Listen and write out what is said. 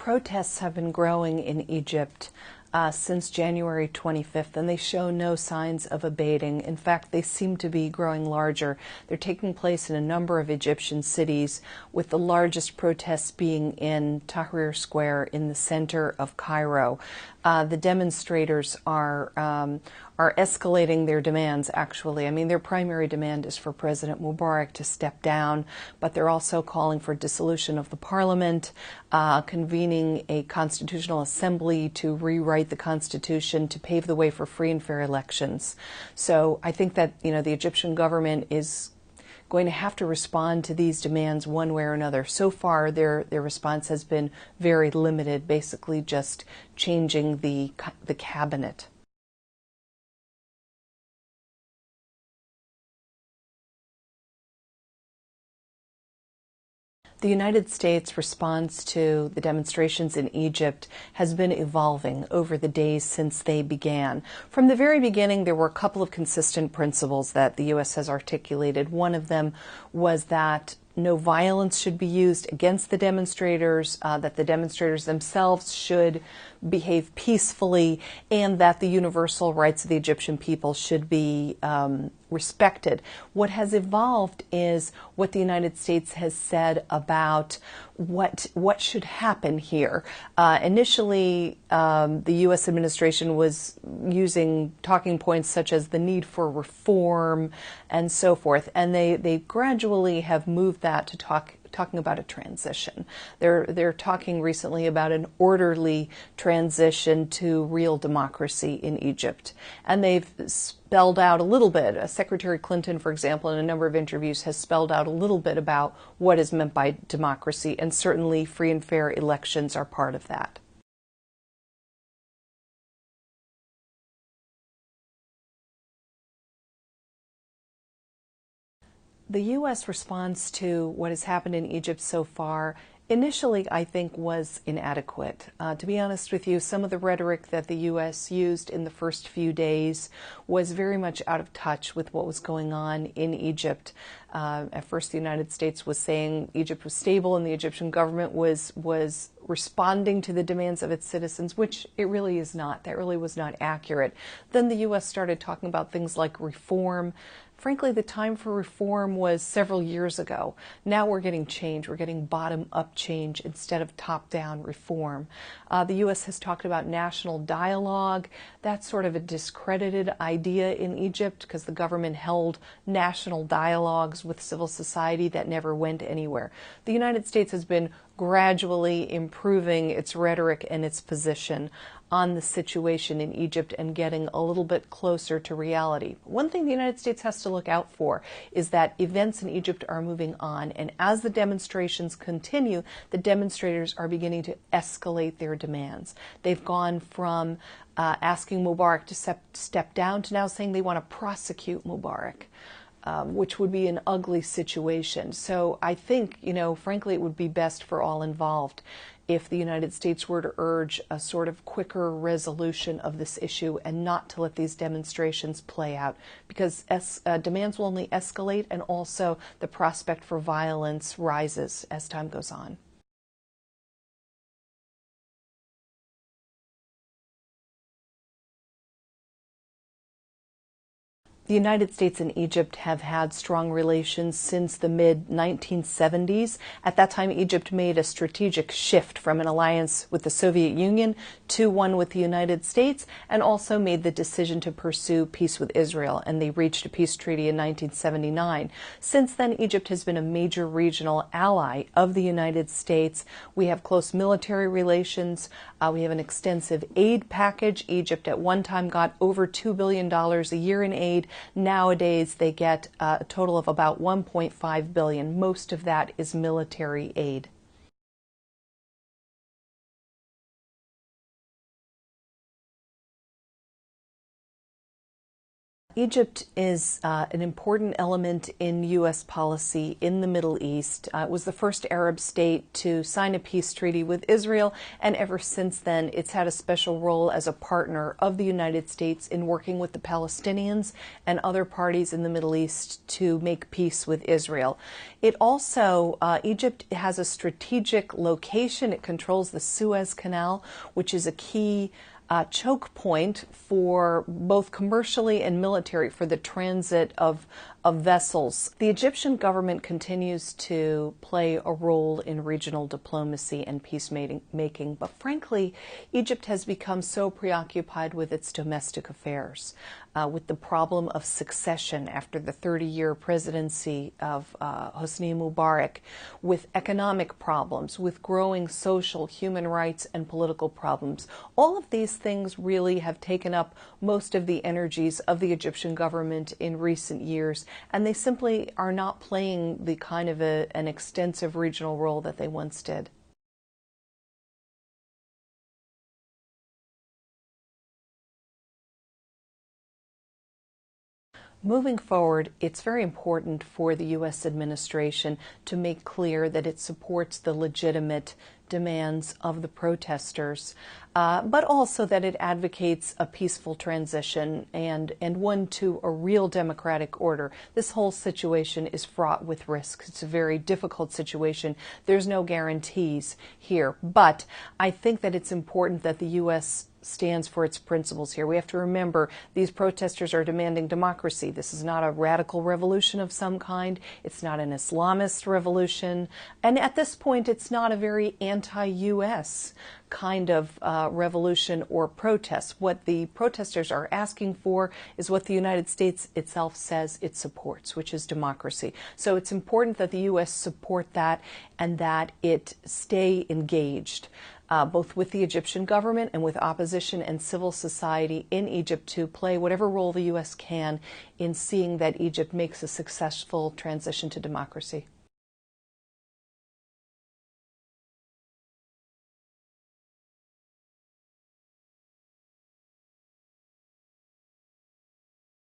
protests have been growing in Egypt since January 25th, and they show no signs of abating. In fact, they seem to be growing larger. They're taking place in a number of Egyptian cities, with the largest protests being in Tahrir Square in the center of Cairo. The demonstrators are escalating their demands, actually. I mean, their primary demand is for President Mubarak to step down, but they're also calling for dissolution of the parliament, convening a constitutional assembly to rewrite the Constitution to pave the way for free and fair elections. So I think that, the Egyptian government is going to have to respond to these demands one way or another. So far, their response has been very limited, basically just changing the cabinet. The United States' response to the demonstrations in Egypt has been evolving over the days since they began. From the very beginning, there were a couple of consistent principles that the U.S. has articulated. One of them was that no violence should be used against the demonstrators, that the demonstrators themselves should behave peacefully, and that the universal rights of the Egyptian people should be respected. What has evolved is what the United States has said about what should happen here. Initially, the U.S. administration was using talking points such as the need for reform and so forth, and they gradually have moved that to talking about a transition. They're talking recently about an orderly transition to real democracy in Egypt. And they've spelled out a little bit. Secretary Clinton, for example, in a number of interviews has spelled out a little bit about what is meant by democracy, and certainly free and fair elections are part of that. The U.S. response to what has happened in Egypt so far initially, I think, was inadequate. To be honest with you, some of the rhetoric that the U.S. used in the first few days was very much out of touch with what was going on in Egypt. At first, the United States was saying Egypt was stable and the Egyptian government was responding to the demands of its citizens, which it really is not. That really was not accurate. Then the U.S. started talking about things like reform. Frankly, the time for reform was several years ago. Now we're getting change. We're getting bottom-up change instead of top-down reform. The U.S. has talked about national dialogue. That's sort of a discredited idea in Egypt because the government held national dialogues with civil society that never went anywhere. The United States has been gradually improving its rhetoric and its position on the situation in Egypt and getting a little bit closer to reality. One thing the United States has to look out for is that events in Egypt are moving on, and as the demonstrations continue, the demonstrators are beginning to escalate their demands. They've gone from asking Mubarak to step down to now saying they want to prosecute Mubarak. Which would be an ugly situation. So I think, frankly, it would be best for all involved if the United States were to urge a sort of quicker resolution of this issue and not to let these demonstrations play out, because demands will only escalate, and also the prospect for violence rises as time goes on. The United States and Egypt have had strong relations since the mid-1970s. At that time, Egypt made a strategic shift from an alliance with the Soviet Union to one with the United States, and also made the decision to pursue peace with Israel, and they reached a peace treaty in 1979. Since then, Egypt has been a major regional ally of the United States. We have close military relations. We have an extensive aid package. Egypt at one time got over $2 billion a year in aid. Nowadays, they get a total of about $1.5 billion. Most of that is military aid. Egypt is an important element in U.S. policy in the Middle East. It was the first Arab state to sign a peace treaty with Israel, and ever since then it's had a special role as a partner of the United States in working with the Palestinians and other parties in the Middle East to make peace with Israel. It also, Egypt has a strategic location. It controls the Suez Canal, which is a key choke point for both commercially and military for the transit of vessels. The Egyptian government continues to play a role in regional diplomacy and peacemaking, but frankly, Egypt has become so preoccupied with its domestic affairs, with the problem of succession after the 30-year presidency of Hosni Mubarak, with economic problems, with growing social, human rights, and political problems. All of these things really have taken up most of the energies of the Egyptian government in recent years, and they simply are not playing the kind of an extensive regional role that they once did. Moving forward, it's very important for the U.S. administration to make clear that it supports the legitimate demands of the protesters, but also that it advocates a peaceful transition and one to a real democratic order. This whole situation is fraught with risks. It's a very difficult situation. There's no guarantees here, but I think that it's important that the U.S. stands for its principles here. We have to remember these protesters are demanding democracy. This is not a radical revolution of some kind. It's not an Islamist revolution. And at this point, it's not a very anti-U.S. kind of revolution or protest. What the protesters are asking for is what the United States itself says it supports, which is democracy. So it's important that the U.S. support that and that it stay engaged, both with the Egyptian government and with opposition and civil society in Egypt, to play whatever role the U.S. can in seeing that Egypt makes a successful transition to democracy.